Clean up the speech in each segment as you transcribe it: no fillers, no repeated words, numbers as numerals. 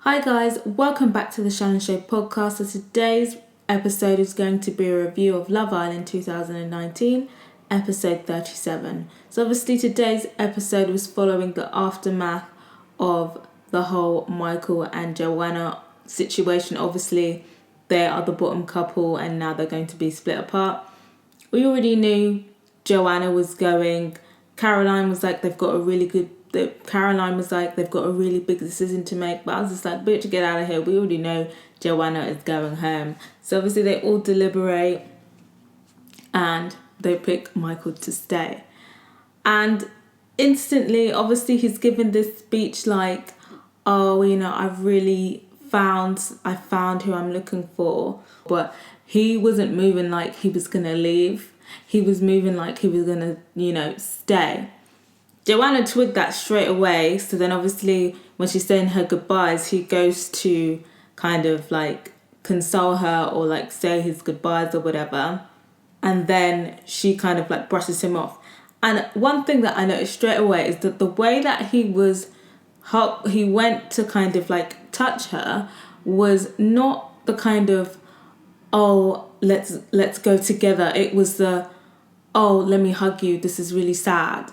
Hi guys, welcome back to the Shannon Show podcast. So today's episode is going to be a review of Love Island 2019, episode 37. So obviously today's episode was following the aftermath of the whole Michael and Joanna situation. Obviously they are the bottom couple and now they're going to be split apart. We already knew Joanna was going. Caroline was like, they've got a really big decision to make. But I was just like, bitch, get out of here. We already know Joanna is going home. So obviously they all deliberate and they pick Michael to stay. And instantly, obviously, he's given this speech like, oh, I found who I'm looking for. But he wasn't moving like he was going to leave. He was moving like he was going to, stay. Joanna twigged that straight away. So then obviously when she's saying her goodbyes, he goes to kind of like console her or like say his goodbyes or whatever. And then she kind of like brushes him off. And one thing that I noticed straight away is that the way that he went to kind of like touch her was not the kind of, oh, let's go together. It was the, oh, let me hug you. This is really sad.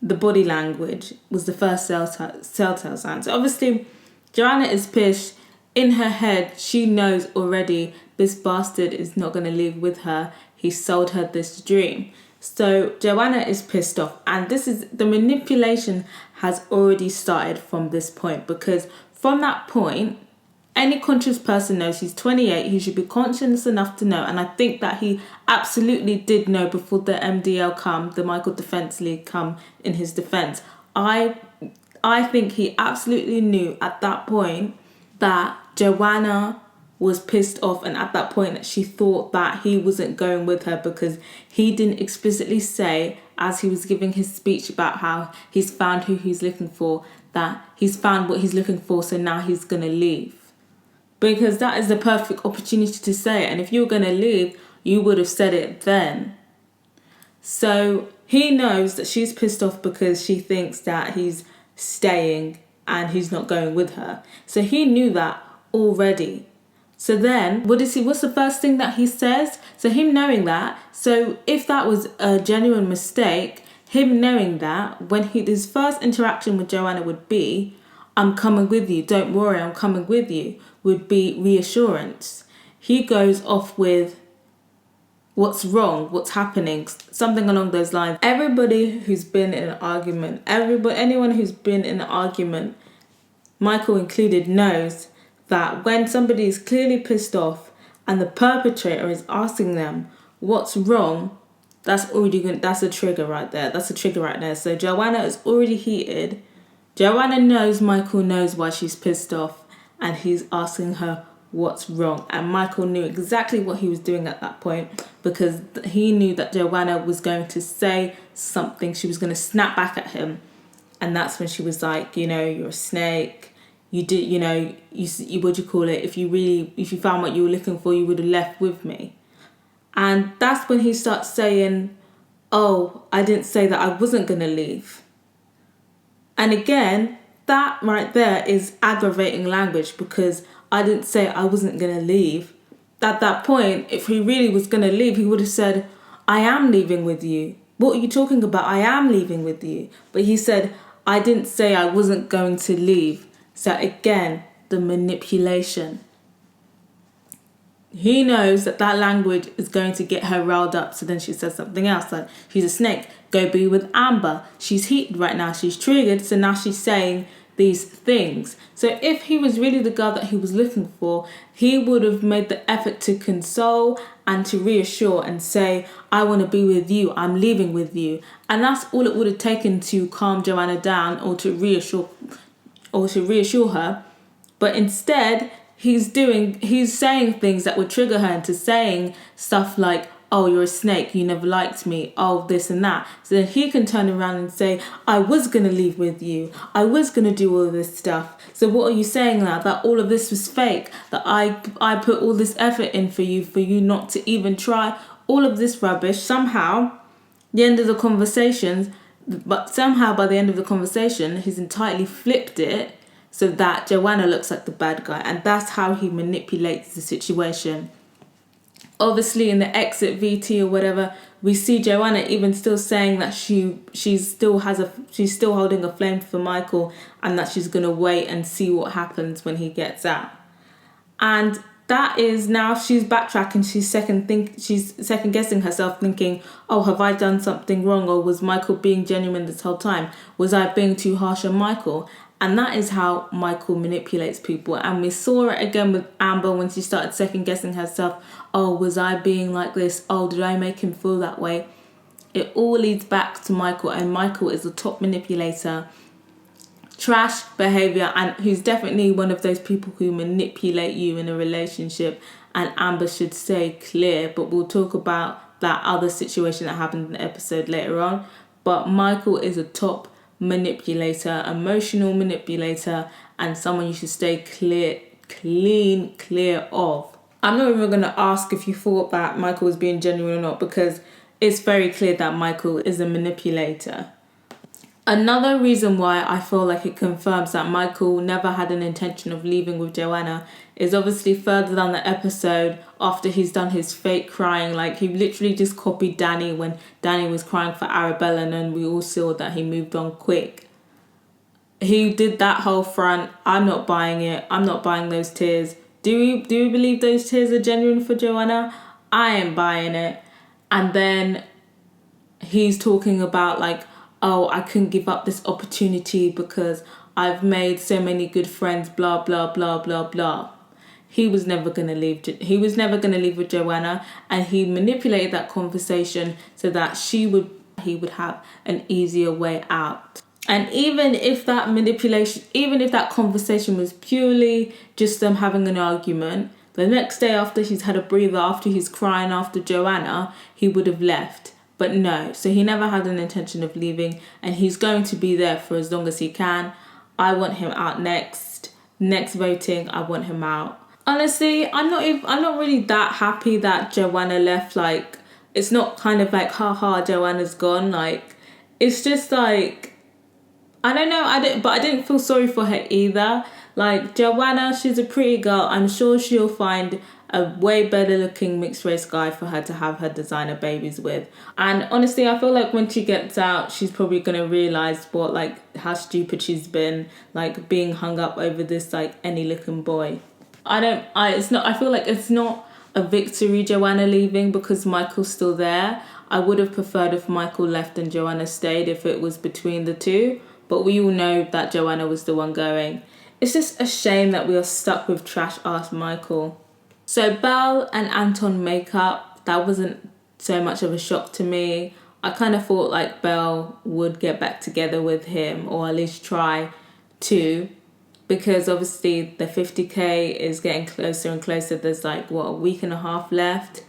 The body language was the first telltale sign. So obviously, Joanna is pissed. In her head, she knows already this bastard is not going to live with her. He sold her this dream. So Joanna is pissed off. And the manipulation has already started from this point. Because from that point, any conscious person knows he's 28. He should be conscious enough to know. And I think that he absolutely did know before the MDL the Michael Defence League come in his defence. I think he absolutely knew at that point that Joanna was pissed off. And at that point that she thought that he wasn't going with her because he didn't explicitly say, as he was giving his speech about how he's found who he's looking for, that he's found what he's looking for. So now he's going to leave. Because that is the perfect opportunity to say it. And if you were going to leave, you would have said it then. So he knows that she's pissed off because she thinks that he's staying and he's not going with her. So he knew that already. So then, what's the first thing that he says? So him knowing that, so if that was a genuine mistake, him knowing that, when his first interaction with Joanna would be, I'm coming with you, don't worry, I'm coming with you, would be reassurance. He goes off with what's wrong, what's happening, something along those lines. Anyone who's been in an argument, Michael included, knows that when somebody is clearly pissed off and the perpetrator is asking them what's wrong, that's a trigger right there. That's a trigger right there. So Joanna is already heated. Joanna knows Michael knows why she's pissed off and he's asking her what's wrong. And Michael knew exactly what he was doing at that point because he knew that Joanna was going to say something. She was going to snap back at him. And that's when she was like, you're a snake. You did, what do you call it? If you found what you were looking for, you would have left with me. And that's when he starts saying, oh, I didn't say that I wasn't going to leave. And again, that right there is aggravating language because I didn't say I wasn't going to leave. At that point, if he really was going to leave, he would have said, I am leaving with you. What are you talking about? I am leaving with you. But he said, I didn't say I wasn't going to leave. So again, the manipulation. He knows that language is going to get her riled up. So then she says something else like, she's a snake. Go be with Amber. She's heated right now. She's triggered. So now she's saying these things. So if he was really the girl that he was looking for, he would have made the effort to console and to reassure and say, I want to be with you. I'm leaving with you. And that's all it would have taken to calm Joanna down or to reassure her. But instead, he's saying things that would trigger her into saying stuff like, oh, you're a snake, you never liked me, oh, this and that. So then he can turn around and say, I was going to leave with you. I was going to do all of this stuff. So what are you saying now? That all of this was fake? That I put all this effort in for you not to even try? All of this rubbish. Somehow, by the end of the conversation, he's entirely flipped it so that Joanna looks like the bad guy, and that's how he manipulates the situation. Obviously, in the exit VT or whatever, we see Joanna even still saying that she's still holding a flame for Michael, and that she's gonna wait and see what happens when he gets out. And that is, now she's backtracking. She's second guessing herself, thinking, "Oh, have I done something wrong? Or was Michael being genuine this whole time? Was I being too harsh on Michael?" And that is how Michael manipulates people. And we saw it again with Amber when she started second guessing herself. "Oh, was I being like this? Oh, did I make him feel that way?" It all leads back to Michael, and Michael is the top manipulator. Trash behavior, and who's definitely one of those people who manipulate you in a relationship, and Amber should stay clear. But we'll talk about that other situation that happened in the episode later on. But Michael is a top manipulator, emotional manipulator, and someone you should stay clear of. I'm not even going to ask if you thought that Michael was being genuine or not, because it's very clear that Michael is a manipulator. Another reason why I feel like it confirms that Michael never had an intention of leaving with Joanna is obviously further down the episode, after he's done his fake crying. Like, he literally just copied Danny when Danny was crying for Arabella, and then we all saw that he moved on quick. He did that whole front. I'm not buying it. I'm not buying those tears. Do we believe those tears are genuine for Joanna? I ain't buying it. And then he's talking about like, "Oh, I couldn't give up this opportunity because I've made so many good friends, blah, blah, blah, blah, blah." He was never going to leave. He was never going to leave with Joanna, and he manipulated that conversation so that he would have an easier way out. And even if that conversation was purely just them having an argument, the next day after he's had a breather, after he's crying after Joanna, he would have left. But no, so he never had an intention of leaving, and he's going to be there for as long as he can. I want him out next voting. I want him out. Honestly, I'm not really that happy that Joanna left. Like, it's not kind of like, haha, Joanna's gone. Like, it's just like, I don't know. I didn't feel sorry for her either. Like, Joanna, she's a pretty girl. I'm sure she'll find a way better looking mixed race guy for her to have her designer babies with. And honestly, I feel like when she gets out, she's probably gonna realise how stupid she's been, like being hung up over this like any looking boy. I feel like it's not a victory, Joanna leaving, because Michael's still there. I would have preferred if Michael left and Joanna stayed if it was between the two, but we all know that Joanna was the one going. It's just a shame that we are stuck with trash ass Michael. So Belle and Anton make up. That wasn't so much of a shock to me. I kind of thought like Belle would get back together with him, or at least try to, because obviously the 50k is getting closer and closer. There's like, a week and a half left.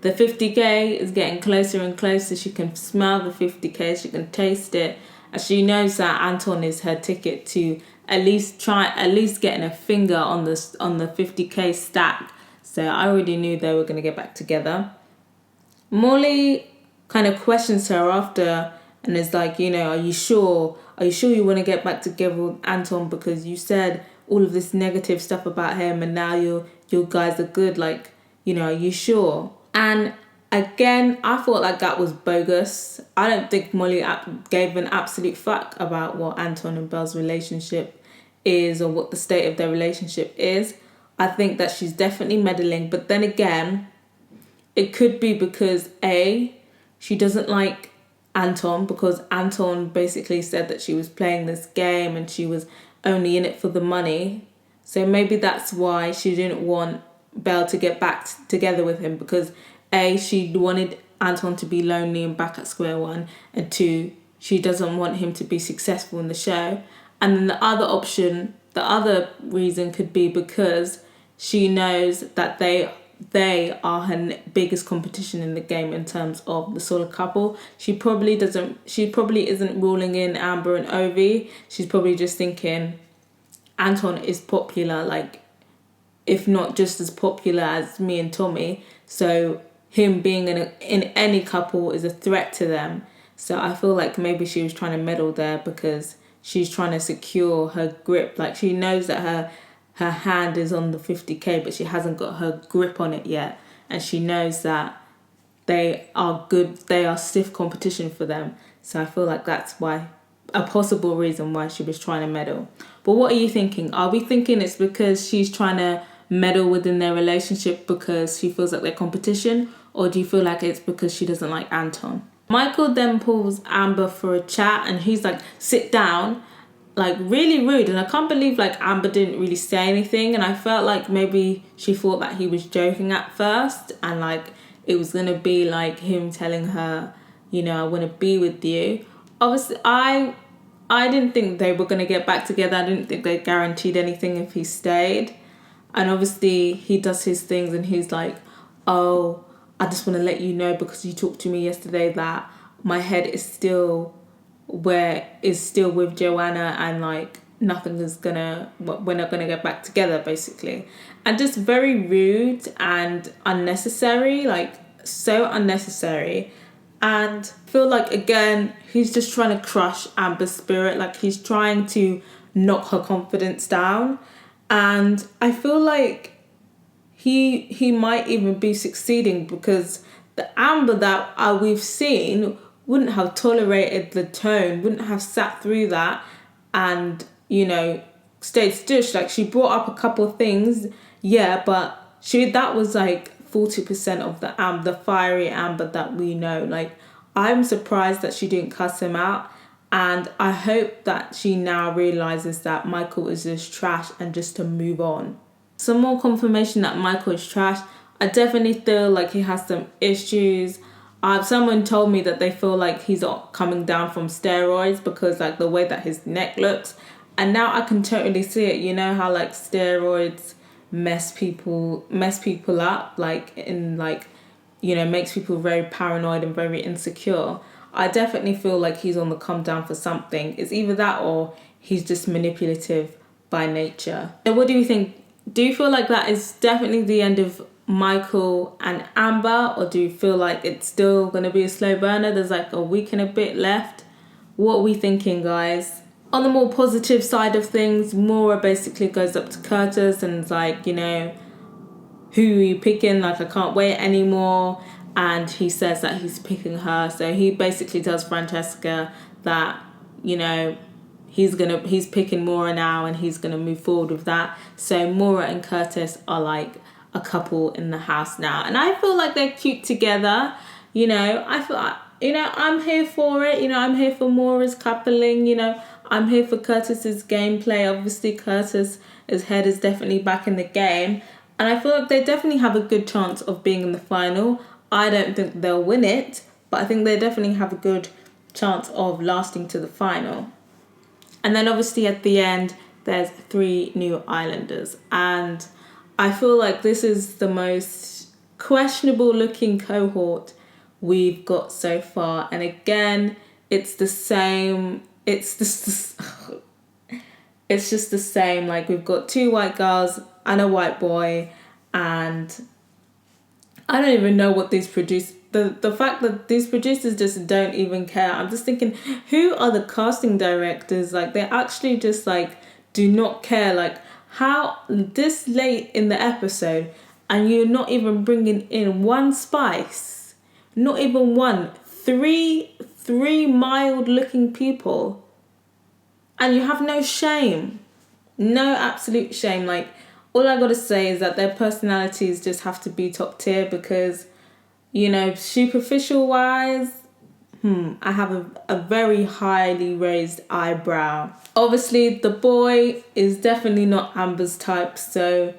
The 50k is getting closer and closer. She can smell the 50k, she can taste it, and she knows that Anton is her ticket to at least getting a finger on the 50k stack. So I already knew they were going to get back together. Molly kind of questions her after and is like, are you sure? Are you sure you want to get back together with Anton, because you said all of this negative stuff about him and now you guys are good, like, are you sure? And again, I thought like that was bogus. I don't think Molly gave an absolute fuck about what Anton and Belle's relationship is, or what the state of their relationship is. I think that she's definitely meddling, but then again, it could be because A, she doesn't like Anton, because Anton basically said that she was playing this game and she was only in it for the money. So maybe that's why she didn't want Belle to get back together with him, because A, she wanted Anton to be lonely and back at square one, and 2, she doesn't want him to be successful in the show. And then the other reason could be because she knows that they are her biggest competition in the game in terms of the solid couple. She probably isn't ruling in Amber and Ovi. She's probably just thinking Anton is popular, like, if not just as popular as me and Tommy. So him being in any couple is a threat to them. So I feel like maybe she was trying to meddle there because she's trying to secure her grip. Like, she knows that her hand is on the 50k, but she hasn't got her grip on it yet. And she knows that they are stiff competition for them. So I feel like that's why, a possible reason why she was trying to meddle. But what are you thinking? Are we thinking it's because she's trying to meddle within their relationship because she feels like they're competition? Or do you feel like it's because she doesn't like Anton? Michael then pulls Amber for a chat and he's like, sit down. Like, really rude. And I can't believe like Amber didn't really say anything. And I felt like maybe she thought that he was joking at first. And like it was going to be like him telling her, you know, I want to be with you. Obviously, I didn't think they were going to get back together. I didn't think they guaranteed anything if he stayed. And obviously he does his things and he's like, oh, I just want to let you know because you talked to me yesterday that my head is still with Joanna and like we're not gonna get back together, basically. And just very rude and unnecessary, like so unnecessary. And I feel like, again, he's just trying to crush Amber's spirit. Like, he's trying to knock her confidence down. And I feel like he might even be succeeding because the Amber that we've seen wouldn't have tolerated the tone, wouldn't have sat through that and, you know, stayed stush. Like, she brought up a couple of things, yeah, but that was like 40% of the fiery Amber that we know. Like, I'm surprised that she didn't cuss him out. And I hope that she now realises that Michael is just trash and just to move on. Some more confirmation that Michael is trash. I definitely feel like he has some issues. Someone told me that they feel like he's coming down from steroids because like the way that his neck looks. And now I can totally see it. You know how like steroids mess people up, like in like, you know, makes people very paranoid and very insecure. I definitely feel like he's on the come down for something. It's either that or he's just manipulative by nature. So what do you think? Do you feel like that is definitely the end of Michael and Amber, or do you feel like it's still going to be a slow burner? There's like a week and a bit left. What are we thinking, guys? On the more positive side of things, Maura basically goes up to Curtis and is like, you know, who are you picking? Like, I can't wait anymore. And he says that he's picking her. So he basically tells Francesca that, you know, he's picking Maura now and he's gonna move forward with that. So Maura and Curtis are like a couple in the house now. And I feel like they're cute together. You know, I'm here for it. You know, I'm here for Maura's coupling. You know, I'm here for Curtis's gameplay. Obviously, Curtis's head is definitely back in the game. And I feel like they definitely have a good chance of being in the final. I don't think they'll win it, but I think they definitely have a good chance of lasting to the final. And then obviously at the end, there's 3 new islanders. And I feel like this is the most questionable looking cohort we've got so far. And again, it's the same. It's just the same. Like, we've got 2 white girls and a white boy. And I don't even know what these producers... The fact that these producers just don't even care. I'm just thinking, who are the casting directors? Like, they actually just, like, do not care. Like, how this late in the episode and you're not even bringing in one spice? Not even one. Three mild-looking people. And you have no shame. No absolute shame. Like, all I gotta say is that their personalities just have to be top tier because... You know, superficial wise, I have a very highly raised eyebrow. Obviously, the boy is definitely not Amber's type, so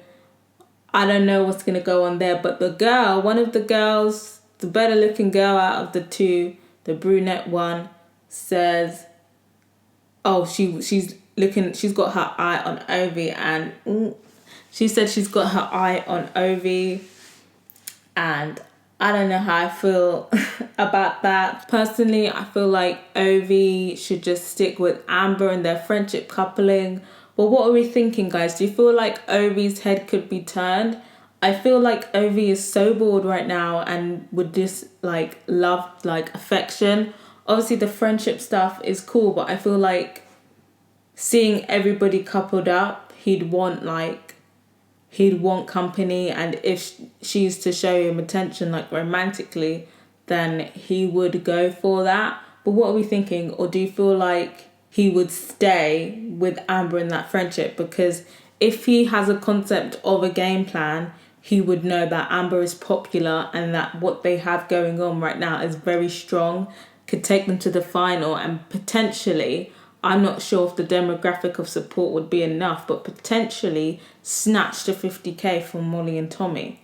I don't know what's going to go on there. But the girl, one of the girls, the better looking girl out of the 2, the brunette one, says, oh, she's got her eye on Ovi, and she said she's got her eye on Ovi, and I don't know how I feel about that. Personally, I feel like Ovi should just stick with Amber and their friendship coupling. But what are we thinking, guys? Do you feel like Ovi's head could be turned? I feel like Ovi is so bored right now and would just like love like affection. Obviously, the friendship stuff is cool, but I feel like seeing everybody coupled up, he'd want company, and if she's to show him attention like romantically, then he would go for that. But what are we thinking? Or do you feel like he would stay with Amber in that friendship? Because if he has a concept of a game plan, he would know that Amber is popular and that what they have going on right now is very strong, could take them to the final, and potentially, I'm not sure if the demographic of support would be enough, but potentially snatch the 50k from Molly and Tommy.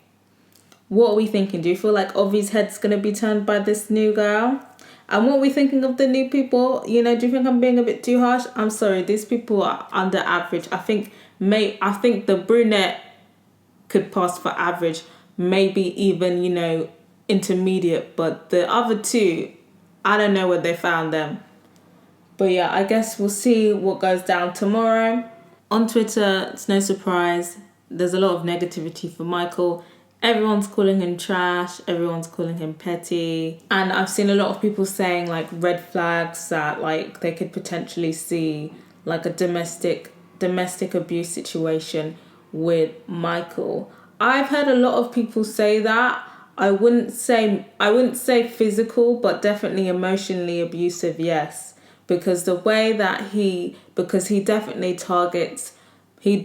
What are we thinking? Do you feel like Ovi's head's going to be turned by this new girl? And what are we thinking of the new people? Do you think I'm being a bit too harsh? I'm sorry, these people are under average. I think the brunette could pass for average, maybe even, intermediate. But the other two, I don't know where they found them. But yeah, I guess we'll see what goes down tomorrow. On Twitter, it's no surprise, there's a lot of negativity for Michael. Everyone's calling him trash. Everyone's calling him petty. And I've seen a lot of people saying like red flags that like they could potentially see like a domestic abuse situation with Michael. I've heard a lot of people say that. I wouldn't say physical, but definitely emotionally abusive, yes. Because the way that he definitely targets his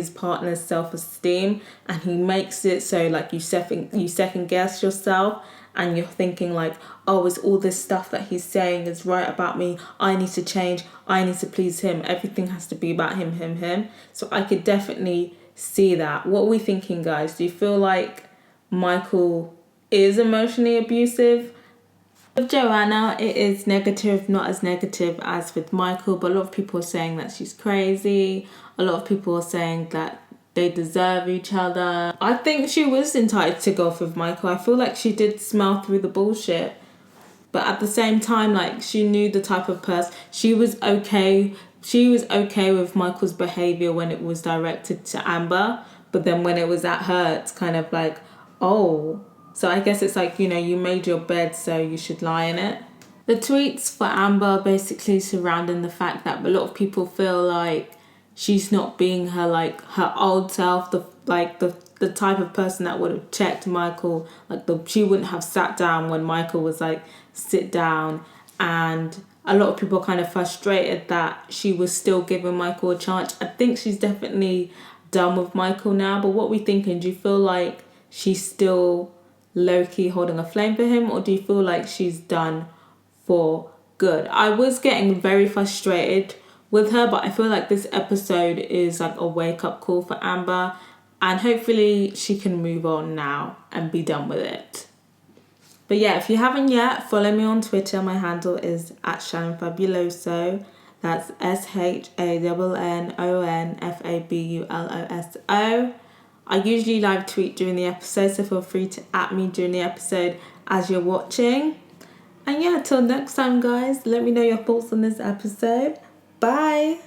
partner's self-esteem, and he makes it so like you second guess yourself, and you're thinking like, oh, is all this stuff that he's saying is right about me? I need to change. I need to please him. Everything has to be about him. So I could definitely see that. What are we thinking, guys? Do you feel like Michael is emotionally abusive? With Joanna, it is negative, not as negative as with Michael, but a lot of people are saying that she's crazy. A lot of people are saying that they deserve each other. I think she was entitled to go off with Michael. I feel like she did smell through the bullshit. But at the same time, like, she knew the type of person. She was okay with Michael's behaviour when it was directed to Amber. But then when it was at her, it's kind of like, oh. So I guess it's like, you made your bed, so you should lie in it. The tweets for Amber basically surrounding the fact that a lot of people feel like she's not being her old self, the type of person that would have checked Michael, she wouldn't have sat down when Michael was like, sit down. And a lot of people are kind of frustrated that she was still giving Michael a chance. I think she's definitely done with Michael now, but what are we thinking? Do you feel like she's still low-key holding a flame for him, or do you feel like she's done for good? I was getting very frustrated with her, but I feel like this episode is like a wake-up call for Amber, and hopefully she can move on now and be done with it. But yeah, if you haven't yet, follow me on Twitter. My handle is @shannonfabuloso. That's SHANNONFABULOSO. I usually live tweet during the episode, so feel free to @me during the episode as you're watching. And yeah, till next time, guys, let me know your thoughts on this episode. Bye!